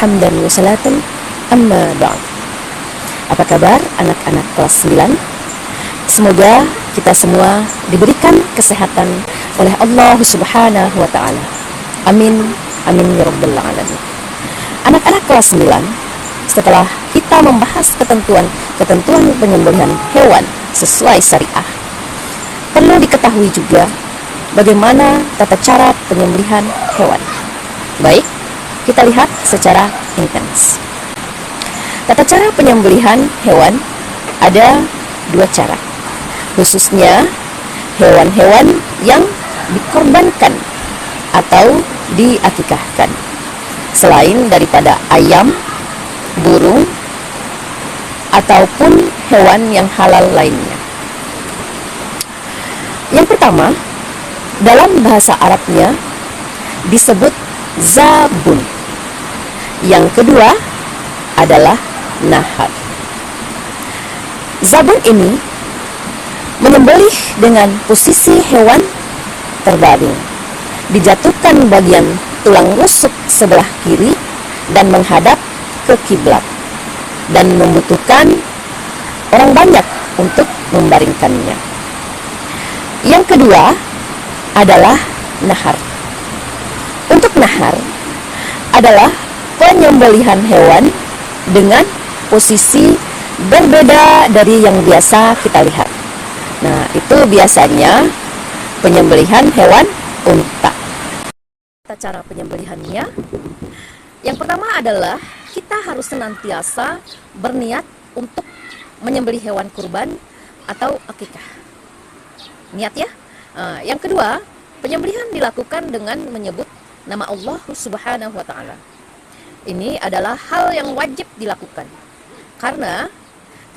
Hamdan wa salatan amma ba'd. Apa kabar anak-anak kelas 9? Semoga kita semua diberikan kesehatan oleh Allah Subhanahu wa taala. Amin, amin ya rabbal alamin. Anak-anak kelas 9, setelah kita membahas ketentuan penyembelihan hewan sesuai syariah, perlu diketahui juga bagaimana tata cara penyembelihan hewan. Baik, kita lihat secara intens. Tata cara penyembelihan hewan ada dua cara, khususnya hewan-hewan yang dikorbankan atau diakikahkan, selain daripada ayam, burung, ataupun hewan yang halal lainnya. Yang pertama, dalam bahasa Arabnya disebut zabun. Yang kedua adalah nahar. Zabun ini menyembelih dengan posisi hewan terbaring, dijatuhkan bagian tulang rusuk sebelah kiri dan menghadap ke kiblat, dan membutuhkan orang banyak untuk membaringkannya. Yang kedua adalah nahar. Untuk nahar adalah penyembelihan hewan dengan posisi berbeda dari yang biasa kita lihat. Nah, itu biasanya penyembelihan hewan unta. Tata cara penyembelihannya, yang pertama adalah kita harus senantiasa berniat untuk menyembelih hewan kurban atau akikah. Niat ya. Yang kedua, penyembelihan dilakukan dengan menyebut nama Allah Subhanahu wa taala. Ini adalah hal yang wajib dilakukan, karena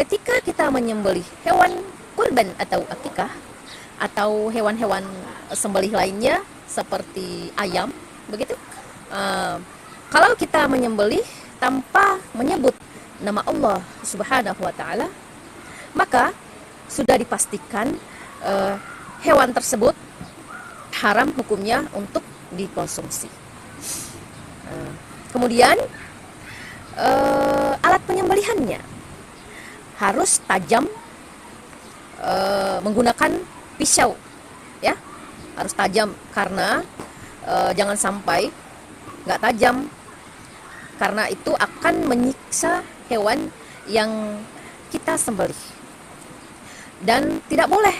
ketika kita menyembelih hewan kurban atau akikah atau hewan-hewan sembelih lainnya seperti ayam, begitu, kalau kita menyembelih tanpa menyebut nama Allah Subhanahu wa taala, maka sudah dipastikan hewan tersebut haram hukumnya untuk dikonsumsi. Kemudian alat penyembelihannya harus tajam, menggunakan pisau, ya, harus tajam, karena jangan sampai nggak tajam, karena itu akan menyiksa hewan yang kita sembelih. Dan tidak boleh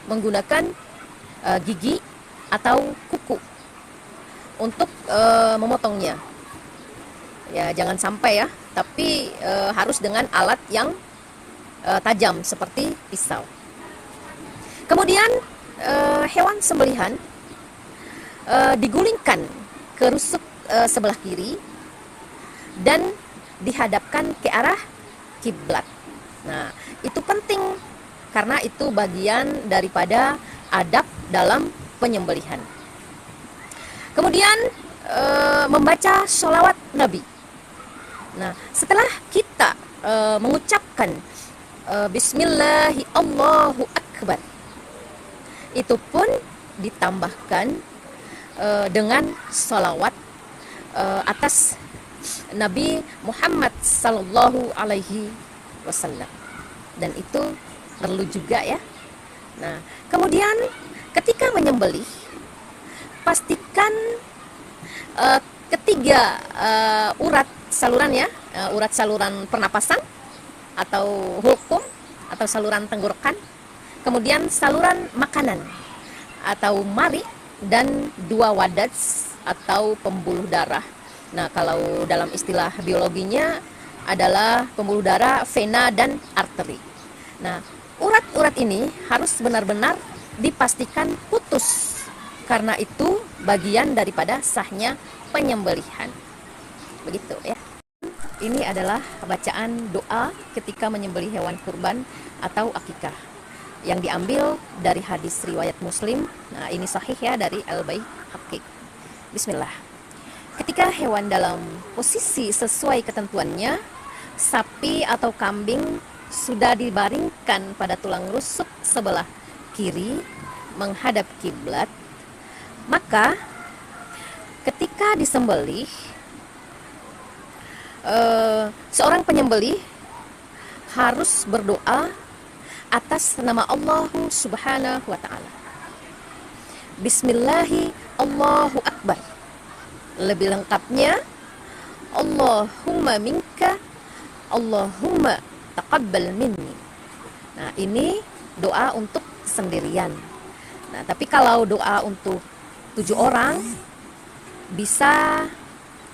menggunakan gigi atau kuku untuk memotongnya. Ya, jangan sampai ya, tapi harus dengan alat yang tajam seperti pisau. Kemudian hewan sembelihan digulingkan ke rusuk sebelah kiri dan dihadapkan ke arah kiblat. Nah, itu penting karena itu bagian daripada adab dalam penyembelihan. Kemudian membaca sholawat Nabi. Nah, setelah kita mengucapkan Bismillahi Allahu Akbar, itu pun ditambahkan dengan sholawat atas Nabi Muhammad Sallallahu Alaihi Wasallam, dan itu perlu juga ya. Nah, kemudian ketika menyembelih, pastikan ketiga urat saluran ya, urat saluran pernapasan atau hulqum atau saluran tenggorokan, kemudian saluran makanan atau mari, dan dua wadats atau pembuluh darah. Nah, kalau dalam istilah biologinya adalah pembuluh darah, vena, dan arteri. Nah, urat-urat ini harus benar-benar dipastikan putus, karena itu bagian daripada sahnya penyembelihan. Begitu ya. Ini adalah bacaan doa ketika menyembelih hewan kurban atau akikah yang diambil dari hadis riwayat Muslim. Nah, ini sahih ya, dari Al-Baihaqi. Bismillah. Ketika hewan dalam posisi sesuai ketentuannya, sapi atau kambing sudah dibaringkan pada tulang rusuk sebelah kiri menghadap kiblat, maka ketika disembelih seorang penyembelih harus berdoa atas nama Allah Subhanahu wa Ta'ala. Bismillahi Allahu Akbar. Lebih lengkapnya, Allahumma minka, Allahumma taqabbal minni. Nah, ini doa untuk sendirian. Nah, tapi kalau doa untuk 7 orang, bisa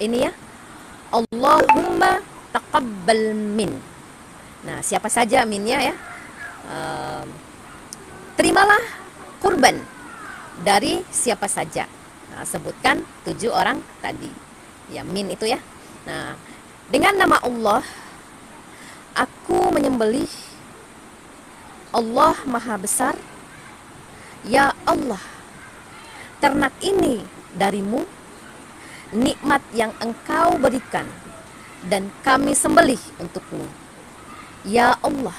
ini ya, Allahumma taqabbal min. Nah, siapa saja minnya ya, terimalah kurban dari siapa saja. Nah, sebutkan 7 orang tadi. Ya, min itu ya. Nah, dengan nama Allah, aku menyembelih. Allah Maha Besar. Ya Allah, ternak ini darimu, nikmat yang Engkau berikan, dan kami sembelih untukmu. Ya Allah,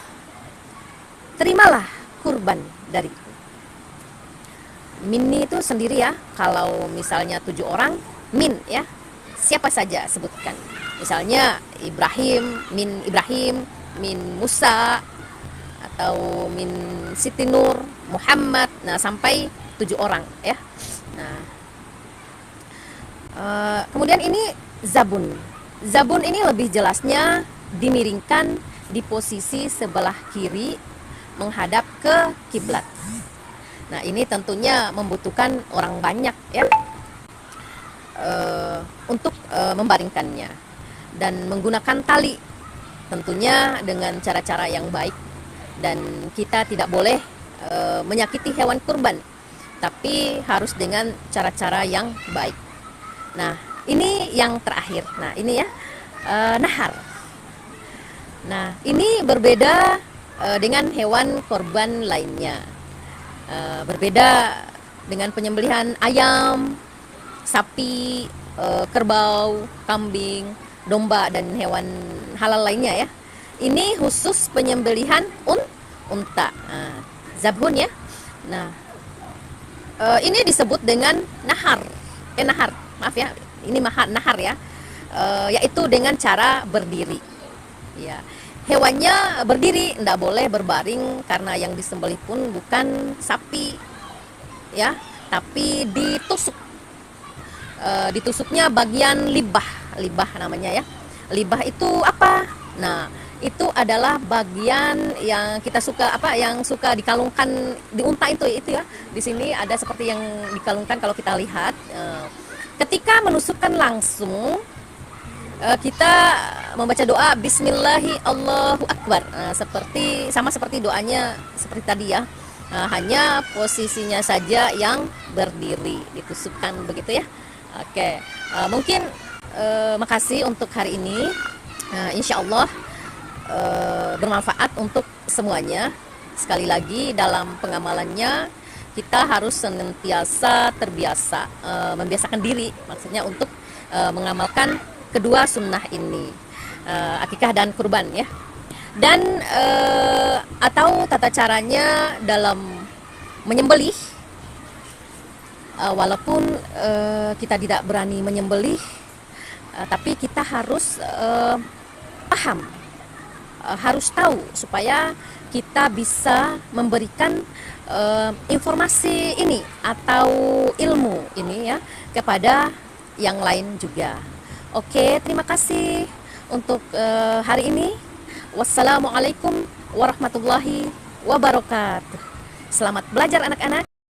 terimalah kurban dariku. Minni itu sendiri ya. Kalau misalnya 7 orang, min ya, siapa saja sebutkan. Misalnya Ibrahim, min Musa, atau min Siti Nur, Muhammad. Nah, sampai 7 orang ya. Nah, kemudian ini zabun. Zabun ini lebih jelasnya dimiringkan di posisi sebelah kiri menghadap ke kiblat. Nah, ini tentunya membutuhkan orang banyak ya, untuk membaringkannya, dan menggunakan tali tentunya dengan cara-cara yang baik. Dan kita tidak boleh menyakiti hewan kurban, tapi harus dengan cara-cara yang baik. Nah, ini yang terakhir. Nah, ini ya, nahar. Nah, ini berbeda dengan hewan korban lainnya. Berbeda dengan penyembelihan ayam, sapi, kerbau, kambing, domba, dan hewan halal lainnya ya. Ini khusus penyembelihan unta, zabhun ya. Nah, ini disebut dengan nahar. Maaf ya, ini nahar ya, yaitu dengan cara berdiri. Ya, hewannya berdiri, tidak boleh berbaring, karena yang disembelih pun bukan sapi, ya, tapi ditusuk. Ditusuknya bagian libah namanya ya. Libah itu apa? Nah, itu adalah bagian yang kita suka yang suka dikalungkan di unta itu ya. Di sini ada seperti yang dikalungkan kalau kita lihat. Ketika menusukkan langsung, kita membaca doa Bismillahi Allahu Akbar. Sama seperti doanya seperti tadi ya. Hanya posisinya saja yang berdiri, ditusukkan begitu ya. Oke, mungkin makasih untuk hari ini. Insya Allah bermanfaat untuk semuanya. Sekali lagi, dalam pengamalannya kita harus senantiasa terbiasa, membiasakan diri, maksudnya untuk mengamalkan kedua sunnah ini, akikah dan kurban ya. Dan atau tata caranya dalam menyembelih, walaupun kita tidak berani menyembelih, tapi kita harus paham, harus tahu, supaya kita bisa memberikan informasi ini atau ilmu ini ya kepada yang lain juga. Oke, terima kasih untuk hari ini. Wassalamualaikum warahmatullahi wabarakatuh. Selamat belajar anak-anak.